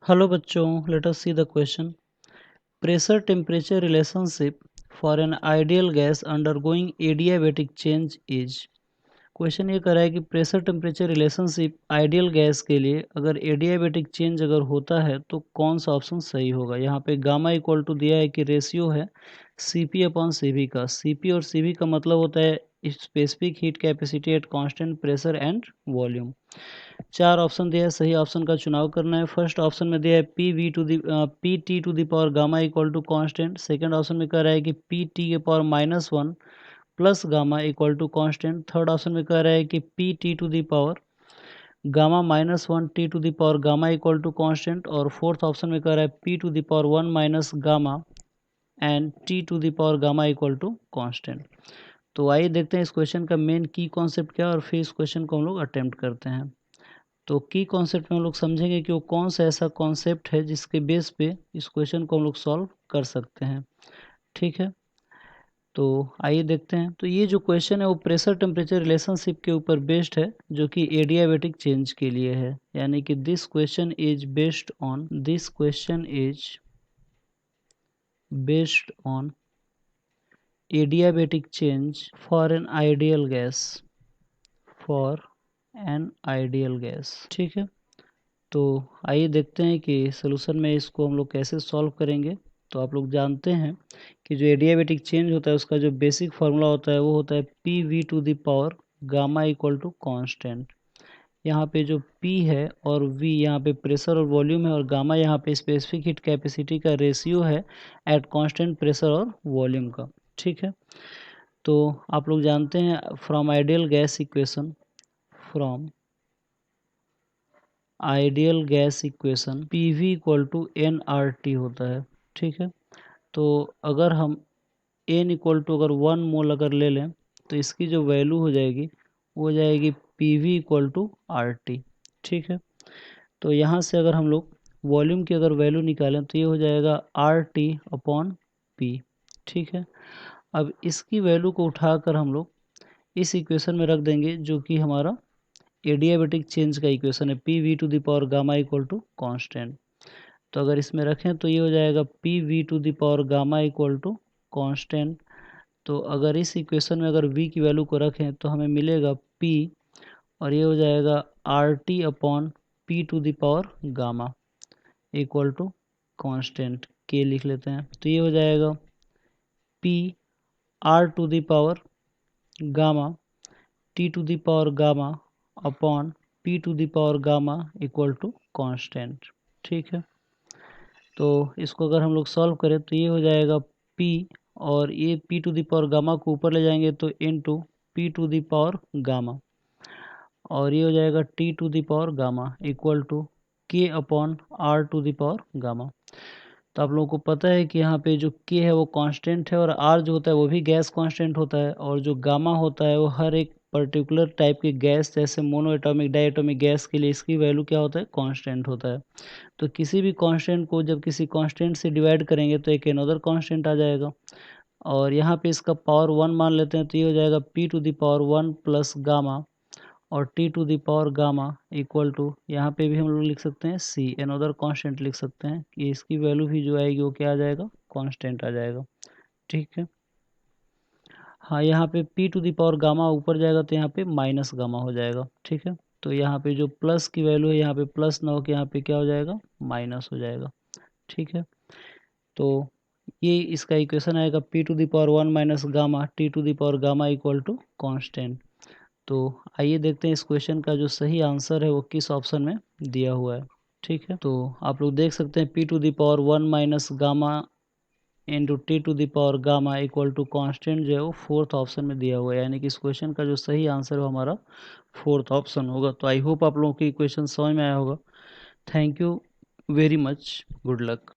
Hello बच्चों, let us see the question. Pressure temperature relationship for an ideal gas undergoing adiabatic change is. Question ये कर रहा है कि pressure temperature relationship ideal gas के लिए अगर एडियाबैटिक चेंज अगर होता है तो कौन सा ऑप्शन सही होगा. यहाँ पे गामा इक्वल टू दिया है कि रेशियो है Cp अपॉन Cv का. Cp और Cv का मतलब होता है specific heat capacity eight constant pressure and volume. चार ऑप्शन दिया है, सही ऑप्शन का चुनाव करना है. फर्स्ट ऑप्शन में दिया है P T to the power gamma equal to constant. Second option में कह रहा है कि पी टी के power -1 plus gamma equal to constant. Third option में कह रहा है कि P T to the power gamma -1 T to the power gamma equal to constant. और फोर्थ ऑप्शन में कह रहा है P to the power 1 minus gamma and T to the power gamma equal to constant. तो आइए देखते हैं इस क्वेश्चन का मेन की कॉन्सेप्ट क्या है और फिर इस क्वेश्चन को हम लोग अटेम्प्ट करते हैं. तो की कॉन्सेप्ट में हम लोग समझेंगे कि वो कौन सा ऐसा कॉन्सेप्ट है जिसके बेस पे इस क्वेश्चन को हम लोग सॉल्व कर सकते हैं. ठीक है, तो आइए देखते हैं. तो ये जो क्वेश्चन है वो प्रेशर टेम्परेचर रिलेशनशिप के ऊपर बेस्ड है जो कि एडियाबैटिक चेंज के लिए है. यानी कि this question is based on adiabatic change for an ideal gas. ठीक है, तो आइए देखते हैं कि सोल्यूशन में इसको हम लोग कैसे सॉल्व करेंगे. तो आप लोग जानते हैं कि जो एडियाबैटिक चेंज होता है उसका जो बेसिक फार्मूला होता है वो होता है P V to the power gamma equal to constant. यहाँ पे जो P है और V यहाँ पे प्रेशर और वॉल्यूम है और गामा यहाँ पे स्पेसिफिक हीट कैपेसिटी का रेशियो है एट कांस्टेंट प्रेशर और वॉल्यूम का. ठीक है, तो आप लोग जानते हैं from ideal gas equation PV equal to nRT होता है. ठीक है, तो अगर हम n इक्वल टू अगर 1 मोल अगर ले लें तो इसकी जो वैल्यू हो जाएगी वो हो जाएगी PV इक्वल टू RT. ठीक है, तो यहाँ से अगर हम लोग वॉल्यूम की अगर वैल्यू निकालें तो ये हो जाएगा RT अपॉन P. ठीक है, अब इसकी वैल्यू को उठाकर हम लोग इस इक्वेशन में रख देंगे जो कि हमारा एडियाबैटिक चेंज का इक्वेशन है P V to the power gamma equal to constant. तो अगर इसमें रखें तो ये हो जाएगा P V to the power gamma equal to constant. तो अगर इस इक्वेशन में अगर v की वैल्यू को रखें तो हमें मिलेगा p और ये हो जाएगा R T upon P to the power gamma equal to constant k लिख लेते हैं. तो ये हो जाएगा p R to the power gamma T to the power gamma upon P to the power gamma equal to constant. ठीक है, तो इसको अगर हम लोग सॉल्व करें तो ये हो जाएगा p और ये P to the power gamma को ऊपर ले जाएंगे तो into P to the power gamma और ये हो जाएगा T to the power gamma equal to K upon R to the power gamma. तो आप लोगों को पता है कि यहाँ पे जो के है वो कांस्टेंट है और आर जो होता है वो भी गैस कांस्टेंट होता है और जो गामा होता है वो हर एक पर्टिकुलर टाइप की गैस जैसे monoatomic diatomic gas के लिए इसकी वैल्यू क्या होता है, कांस्टेंट होता है. तो किसी भी कांस्टेंट को जब किसी कांस्टेंट से डिवाइड करेंगे तो एक अनदर कांस्टेंट आ जाएगा और यहाँ पे इसका पावर 1 मान लेते हैं तो ये हो जाएगा P to the power 1 plus gamma और T to the power gamma equal to यहाँ पे भी हम लोग लिख सकते हैं सी अनदर कांस्टेंट लिख सकते हैं कि इसकी वैल्यू भी जो आएगी वो क्या आ जाएगा, कांस्टेंट आ जाएगा. ठीक है, हाँ यहाँ पे P to the power gamma ऊपर जाएगा तो यहाँ पे माइनस गामा हो जाएगा. ठीक है, तो यहाँ पे जो प्लस की वैल्यू है यहाँ पे प्लस ना हो के यहाँ पे क्या हो जाएगा, माइनस हो जाएगा. ठीक है, तो ये इसका इक्वेशन आएगा P to the power 1 minus gamma T to the power gamma equal to constant. तो आइए देखते हैं इस क्वेश्चन का जो सही आंसर है वो किस ऑप्शन में दिया हुआ है. ठीक है, तो आप लोग देख सकते हैं P to the power 1 minus gamma into T to the power gamma equal to constant जो है वो फोर्थ ऑप्शन में दिया हुआ है. यानी कि इस क्वेश्चन का जो सही आंसर है वो हमारा फोर्थ ऑप्शन होगा. तो आई होप आप लोगों की क्वेश्चन समझ में आया होगा. Thank you very much, good luck.